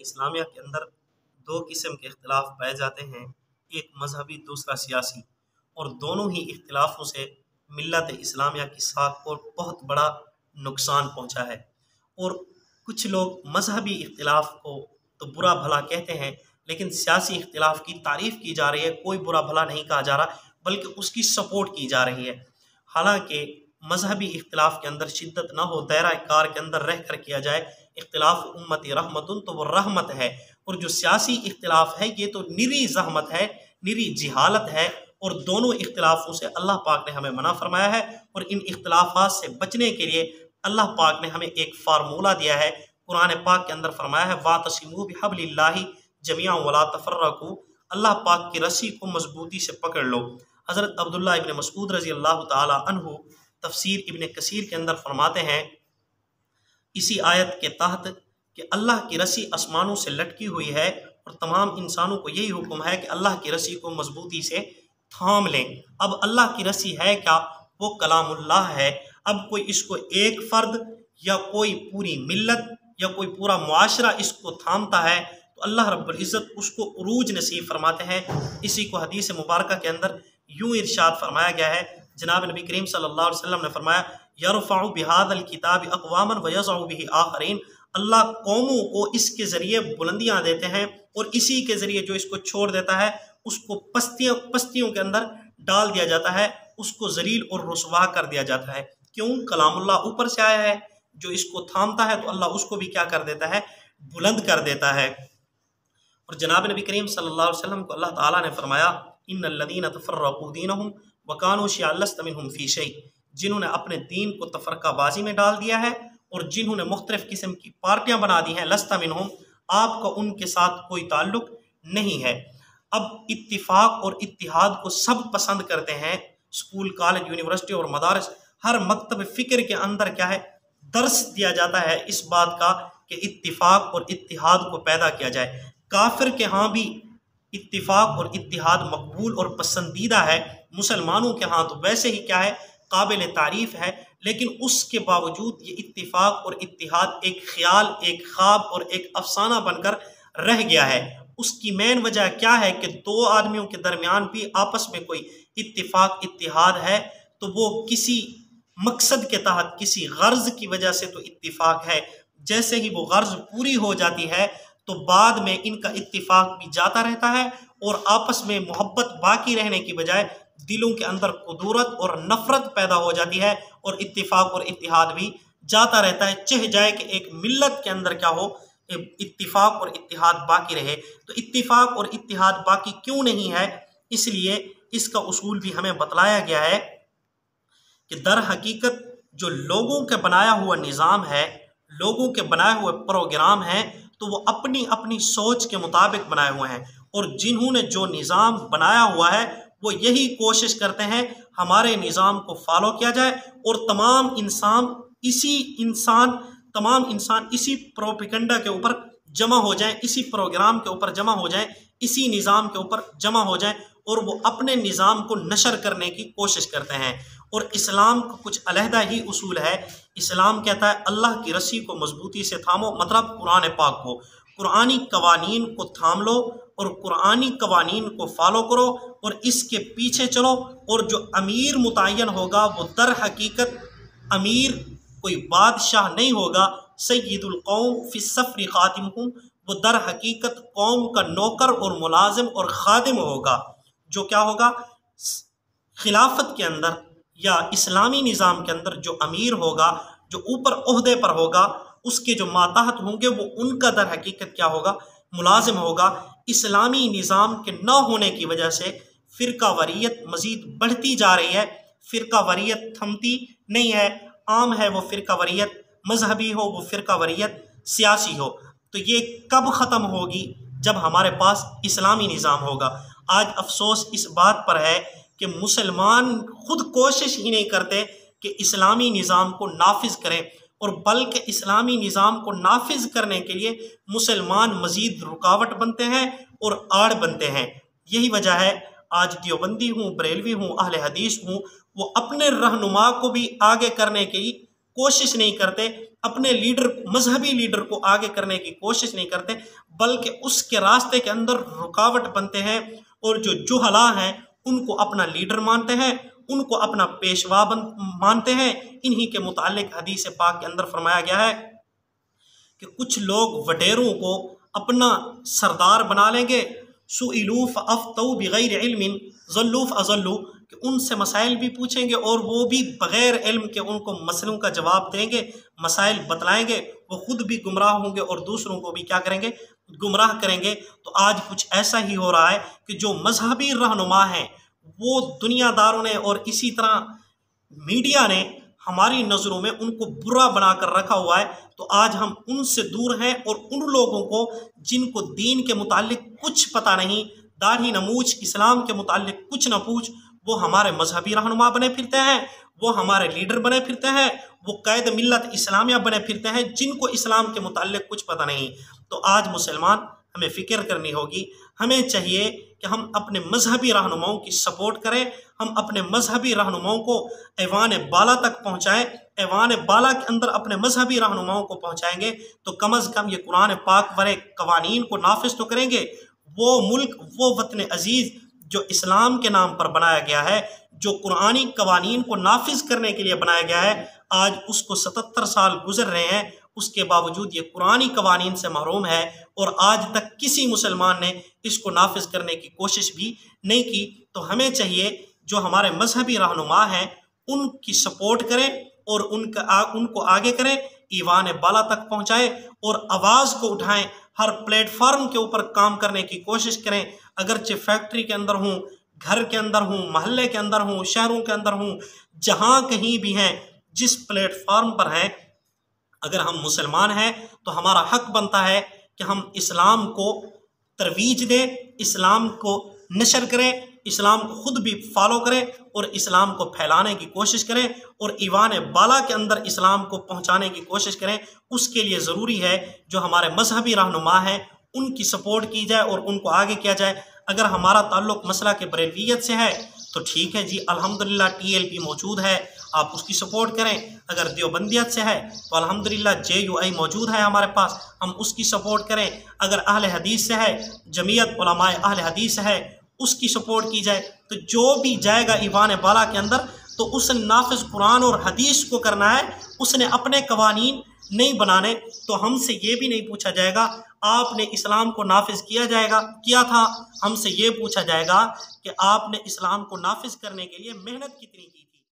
اسلامیہ کے اندر دو قسم کے اختلاف پائے جاتے ہیں، ایک مذہبی دوسرا سیاسی، اور دونوں ہی اختلافوں سے ملت اسلامیہ کی ساکھ کو بہت بڑا نقصان پہنچا ہے۔ اور کچھ لوگ مذہبی اختلاف کو تو برا بھلا کہتے ہیں، لیکن سیاسی اختلاف کی تعریف کی جا رہی ہے، کوئی برا بھلا نہیں کہا جا رہا بلکہ اس کی سپورٹ کی جا رہی ہے۔ حالانکہ مذہبی اختلاف کے اندر شدت نہ ہو، دائرہ کار کے اندر رہ کر کیا جائے، اختلاف امتی رحمتن تو وہ رحمت ہے، اور جو سیاسی اختلاف ہے یہ تو نری زحمت ہے، نری جہالت ہے، اور دونوں اختلافوں سے اللہ پاک نے ہمیں منع فرمایا ہے، اور ان اختلافات سے بچنے کے لیے اللہ پاک نے ہمیں ایک فارمولہ دیا ہے۔ قرآن پاک کے اندر فرمایا ہے وَاعْتَصِمُوا بِحَبْلِ اللَّهِ جَمِيعًا وَلَا تَفَرَّقُوا، اللہ پاک کی رسی کو مضبوطی سے پکڑ لو۔ حضرت عبداللہ ابن مسعود رضی اللہ تعالی عنہ تفسیر ابن کثیر کے اندر فرماتے ہیں اسی آیت کے تحت کہ اللہ کی رسی آسمانوں سے لٹکی ہوئی ہے، اور تمام انسانوں کو یہی حکم ہے کہ اللہ کی رسی کو مضبوطی سے تھام لیں۔ اب اللہ کی رسی ہے کیا؟ وہ کلام اللہ ہے۔ اب کوئی اس کو ایک فرد یا کوئی پوری ملت یا کوئی پورا معاشرہ اس کو تھامتا ہے تو اللہ رب العزت اس کو عروج نصیب فرماتے ہیں۔ اسی کو حدیث مبارکہ کے اندر یوں ارشاد فرمایا گیا ہے، جناب نبی کریم صلی اللہ علیہ وسلم نے فرمایا یرفع بہذا الکتاب اقواما ویضع بہ آخرین، اللہ قوموں کو اس کے ذریعے بلندیاں دیتے ہیں، اور اسی کے ذریعے جو اس کو چھوڑ دیتا ہے اس کو پستیوں کے اندر ڈال دیا جاتا ہے، اس کو ذلیل اور رسوا کر دیا جاتا ہے۔ کیوں؟ کلام اللہ اوپر سے آیا ہے، جو اس کو تھامتا ہے تو اللہ اس کو بھی کیا کر دیتا ہے؟ بلند کر دیتا ہے۔ اور جناب نبی کریم صلی اللہ علیہ وسلم کو اللہ تعالیٰ نے فرمایا ان الذین تفرقوا دینہم وکانوا شیعا لست منہم فی شیء، جنہوں نے اپنے دین کو تفرقہ بازی میں ڈال دیا ہے اور جنہوں نے مختلف قسم کی پارٹیاں بنا دی ہیں، لست منہم، آپ کا ان کے ساتھ کوئی تعلق نہیں ہے۔ اب اتفاق اور اتحاد کو سب پسند کرتے ہیں، اسکول، کالج، یونیورسٹی اور مدارس، ہر مکتب فکر کے اندر کیا ہے؟ درس دیا جاتا ہے اس بات کا کہ اتفاق اور اتحاد کو پیدا کیا جائے۔ کافر کے ہاں بھی اتفاق اور اتحاد مقبول اور پسندیدہ ہے، مسلمانوں کے ہاں تو ویسے ہی کیا ہے؟ قابل تعریف ہے، لیکن اس کے باوجود یہ اتفاق اور اتحاد ایک خیال، ایک خواب اور ایک افسانہ بن کر رہ گیا ہے۔ اس کی مین وجہ کیا ہے کہ دو آدمیوں کے درمیان بھی آپس میں کوئی اتفاق اتحاد ہے تو وہ کسی مقصد کے تحت، کسی غرض کی وجہ سے تو اتفاق ہے، جیسے ہی وہ غرض پوری ہو جاتی ہے تو بعد میں ان کا اتفاق بھی جاتا رہتا ہے، اور آپس میں محبت باقی رہنے کی بجائے دلوں کے اندر قدورت اور نفرت پیدا ہو جاتی ہے، اور اتفاق اور اتحاد بھی جاتا رہتا ہے، چہ جائے کہ ایک ملت کے اندر کیا ہو؟ اتفاق اور اتحاد باقی رہے۔ تو اتفاق اور اتحاد باقی کیوں نہیں ہے؟ اس لیے اس کا اصول بھی ہمیں بتلایا گیا ہے کہ در حقیقت جو لوگوں کے بنایا ہوا نظام ہے، لوگوں کے بنائے ہوئے پروگرام ہیں، تو وہ اپنی اپنی سوچ کے مطابق بنائے ہوئے ہیں، اور جنہوں نے جو نظام بنایا ہوا ہے وہ یہی کوشش کرتے ہیں ہمارے نظام کو فالو کیا جائے، اور تمام انسان اسی پروپیگنڈا کے اوپر جمع ہو جائیں، اسی پروگرام کے اوپر جمع ہو جائیں، اسی نظام کے اوپر جمع ہو جائیں، اور وہ اپنے نظام کو نشر کرنے کی کوشش کرتے ہیں۔ اور اسلام کا کچھ علیحدہ ہی اصول ہے۔ اسلام کہتا ہے اللہ کی رسی کو مضبوطی سے تھامو، مطلب قرآن پاک کو، قرآنی قوانین کو تھام لو اور قرآنی قوانین کو فالو کرو اور اس کے پیچھے چلو، اور جو امیر متعین ہوگا وہ در حقیقت امیر کوئی بادشاہ نہیں ہوگا، سید القوم فی السفر خاتمہم، وہ در حقیقت قوم کا نوکر اور ملازم اور خادم ہوگا، جو کیا ہوگا؟ خلافت کے اندر یا اسلامی نظام کے اندر جو امیر ہوگا، جو اوپر عہدے پر ہوگا، اس کے جو ماتحت ہوں گے وہ ان کا در حقیقت کیا ہوگا؟ ملازم ہوگا۔ اسلامی نظام کے نہ ہونے کی وجہ سے فرقہ واریت مزید بڑھتی جا رہی ہے، فرقہ واریت تھمتی نہیں ہے، عام ہے وہ فرقہ واریت مذہبی ہو، وہ فرقہ واریت سیاسی ہو، تو یہ کب ختم ہوگی؟ جب ہمارے پاس اسلامی نظام ہوگا۔ آج افسوس اس بات پر ہے کہ مسلمان خود کوشش ہی نہیں کرتے کہ اسلامی نظام کو نافذ کریں، اور بلکہ اسلامی نظام کو نافذ کرنے کے لیے مسلمان مزید رکاوٹ بنتے ہیں اور آڑ بنتے ہیں۔ یہی وجہ ہے آج دیوبندی ہوں، بریلوی ہوں، اہل حدیث ہوں، وہ اپنے رہنما کو بھی آگے کرنے کی کوشش نہیں کرتے، اپنے لیڈر مذہبی لیڈر کو آگے کرنے کی کوشش نہیں کرتے، بلکہ اس کے راستے کے اندر رکاوٹ بنتے ہیں، اور جو جہلا ہیں ان کو اپنا لیڈر مانتے ہیں، ان کو اپنا پیشوا مانتے ہیں۔ انہی کے متعلق حدیث پاک کے اندر فرمایا گیا ہے کہ کچھ لوگ وڈیروں کو اپنا سردار بنا لیں گے، سئلوا فافتوا بغیر علم ضلوا فاضلوا، کہ ان سے مسائل بھی پوچھیں گے اور وہ بھی بغیر علم کے ان کو مسئلوں کا جواب دیں گے، مسائل بتلائیں گے، وہ خود بھی گمراہ ہوں گے اور دوسروں کو بھی کیا کریں گے؟ گمراہ کریں گے۔ تو آج کچھ ایسا ہی ہو رہا ہے کہ جو مذہبی رہنما ہیں وہ دنیا داروں نے اور اسی طرح میڈیا نے ہماری نظروں میں ان کو برا بنا کر رکھا ہوا ہے، تو آج ہم ان سے دور ہیں، اور ان لوگوں کو جن کو دین کے متعلق کچھ پتہ نہیں، داڑھی نہ مونچھ، اسلام کے متعلق کچھ نہ پوچھ، وہ ہمارے مذہبی رہنما بنے پھرتے ہیں، وہ ہمارے لیڈر بنے پھرتے ہیں، وہ قائد ملت اسلامیہ بنے پھرتے ہیں، جن کو اسلام کے متعلق کچھ پتہ نہیں۔ تو آج مسلمان ہمیں فکر کرنی ہوگی، ہمیں چاہیے کہ ہم اپنے مذہبی رہنماؤں کی سپورٹ کریں، ہم اپنے مذہبی رہنماؤں کو ایوان بالا تک پہنچائیں، ایوان بالا کے اندر اپنے مذہبی رہنماؤں کو پہنچائیں گے تو کم از کم یہ قرآن پاک والے قوانین کو نافذ تو کریں گے۔ وہ ملک، وہ وطن عزیز جو اسلام کے نام پر بنایا گیا ہے، جو قرآنی قوانین کو نافذ کرنے کے لیے بنایا گیا ہے، آج اس کو 77 سال گزر رہے ہیں، اس کے باوجود یہ قرآنی قوانین سے محروم ہے، اور آج تک کسی مسلمان نے اس کو نافذ کرنے کی کوشش بھی نہیں کی۔ تو ہمیں چاہیے جو ہمارے مذہبی رہنما ہیں ان کی سپورٹ کریں اور ان کو آگے کریں، ایوان بالا تک پہنچائیں اور آواز کو اٹھائیں، ہر پلیٹ فارم کے اوپر کام کرنے کی کوشش کریں، اگرچہ فیکٹری کے اندر ہوں، گھر کے اندر ہوں، محلے کے اندر ہوں، شہروں کے اندر ہوں، جہاں کہیں بھی ہیں، جس پلیٹ فارم پر ہیں، اگر ہم مسلمان ہیں تو ہمارا حق بنتا ہے کہ ہم اسلام کو ترویج دیں، اسلام کو نشر کریں، اسلام کو خود بھی فالو کریں اور اسلام کو پھیلانے کی کوشش کریں، اور ایوان بالا کے اندر اسلام کو پہنچانے کی کوشش کریں۔ اس کے لیے ضروری ہے جو ہمارے مذہبی رہنما ہیں ان کی سپورٹ کی جائے اور ان کو آگے کیا جائے۔ اگر ہمارا تعلق مسلک بریلویت سے ہے تو ٹھیک ہے جی، الحمدللہ TLP موجود ہے، آپ اس کی سپورٹ کریں۔ اگر دیوبندیت سے ہے تو الحمدللہ JUI موجود ہے ہمارے پاس، ہم اس کی سپورٹ کریں۔ اگر اہل حدیث سے ہے، جمعیت علماء اہل حدیث ہے، اس کی سپورٹ کی جائے۔ تو جو بھی جائے گا ایوان بالا کے اندر تو اس نے نافذ قرآن اور حدیث کو کرنا ہے، اس نے اپنے قوانین نہیں بنانے۔ تو ہم سے یہ بھی نہیں پوچھا جائے گا آپ نے اسلام کو نافذ کیا تھا، ہم سے یہ پوچھا جائے گا کہ آپ نے اسلام کو نافذ کرنے کے لیے محنت کتنی کی۔